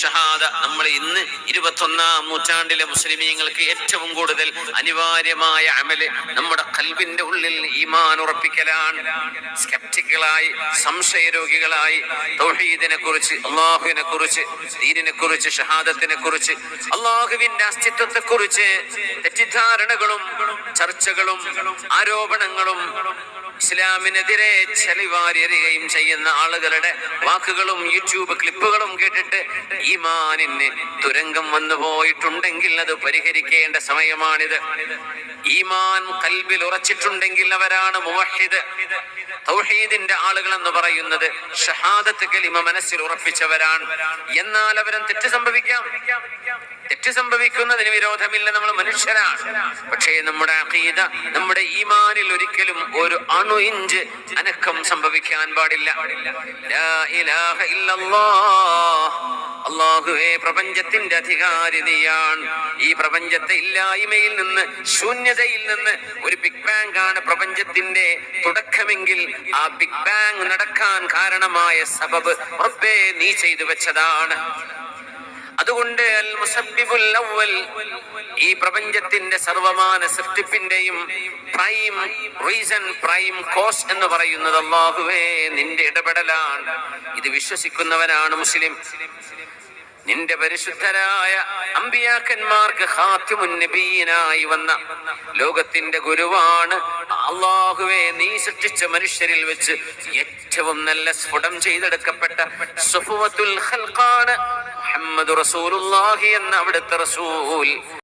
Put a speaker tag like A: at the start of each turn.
A: ഷഹാദ നമ്മൾ ഇന്ന് 21-ാം നൂറ്റാണ്ടിലെ മുസ്ലിമീങ്ങൾക്ക് ഏറ്റവും കൂടുതൽ അനിവാര്യമായ അമല് നമ്മുടെ ഖൽബിന്റെ ഉള്ളിൽ ഈമാൻ ഉറപ്പിക്കലാണ്. സ്കെപ്റ്റിക്കുകളായി, സംശയരോഗികളായി തൗഹീദിനെ കുറിച്ച്, അള്ളാഹുവിനെ കുറിച്ച്, ദീനിനെ കുറിച്ച്, ഷഹാദത്തിനെ കുറിച്ച്, അള്ളാഹുവിന്റെ അസ്തിത്വത്തെ കുറിച്ച് തെറ്റിദ്ധാരണകളും ചർച്ചകളും ആരോപണങ്ങളും ഇസ്ലാമിനെതിരെ ചളിവാരിയെറിയുകയും ചെയ്യുന്ന ആളുകളുടെ വാക്കുകളും യൂട്യൂബ് ക്ലിപ്പുകളും കേട്ടിട്ട് ഈമാനിന് തുരങ്കം വന്നു പോയിട്ടുണ്ടെങ്കിൽ അത് പരിഹരിക്കേണ്ട സമയമാണിത്. ഈമാൻ ഖൽബിൽ ഉറച്ചിട്ടുണ്ടെങ്കിൽ അവരാണ് മുവഹിദ്. തൗഹീദിന്റെ ആളുകൾ എന്ന് പറയുന്നത് ഷഹാദത്ത് കലിമ മനസ്സിൽ ഉറപ്പിച്ചവരാണ്. എന്നാൽ അവരും തെറ്റ് സംഭവിക്കാം. തെറ്റ് സംഭവിക്കുന്നതിന് വിരോധമില്ല, നമ്മൾ മനുഷ്യരാണ്. പക്ഷേ നമ്മുടെ അഖീദ, നമ്മുടെ ഈമാനിൽ ഒരിക്കലും ഒരു അണു ഇഞ്ച് അനക്കം സംഭവിക്കാൻ പാടില്ല. ലാ ഇലാഹ ഇല്ലല്ലാഹ്, അല്ലാഹുവേ പ്രപഞ്ചത്തിന്റെ അധികാരി നീയാണ്. ഈ പ്രപഞ്ചത്തെ ഇല്ലായ്മയിൽ നിന്ന്, ശൂന്യതയിൽ നിന്ന് ഒരു ബിഗ് ബാങ് ആണ് പ്രപഞ്ചത്തിന്റെ തുടക്കമെങ്കിൽ ആ ബിഗ് ബാങ് നടക്കാൻ കാരണമായ സബബ് റബ്ബേ നീ ചെയ്തു വെച്ചതാണ്. അതുകൊണ്ട് അൽ മുസബ്ബിബുൽ അവ്വൽ, ഈ പ്രപഞ്ചത്തിന്റെ സർവമാന സൃഷ്ടിപ്പിന്റെയും പ്രൈം റീസൺ, പ്രൈം കോസ് എന്ന് പറയുന്നത് അല്ലാഹുവേ നിന്റെ ഇടപെടലാണ്. ഇത് വിശ്വസിക്കുന്നവനാണ് മുസ്ലിം. നിന്റെ പരിശുദ്ധരായ അമ്പിയാക്കന്മാർക്ക് ഖാത്തിമുൻ നബിയനായി വന്ന ലോകത്തിന്റെ ഗുരുവാണ് അല്ലാഹുവേ. നീ സൃഷ്ടിച്ച മനുഷ്യരിൽ വെച്ച് ഏറ്റവും നല്ല സ്ഫുടം ചെയ്തെടുക്കപ്പെട്ട സഫുവത്തുൽ ഖൽഖാണ് മുഹമ്മദ് റസൂലുള്ളാഹി എന്ന അവിടുത്തെ റസൂൽ.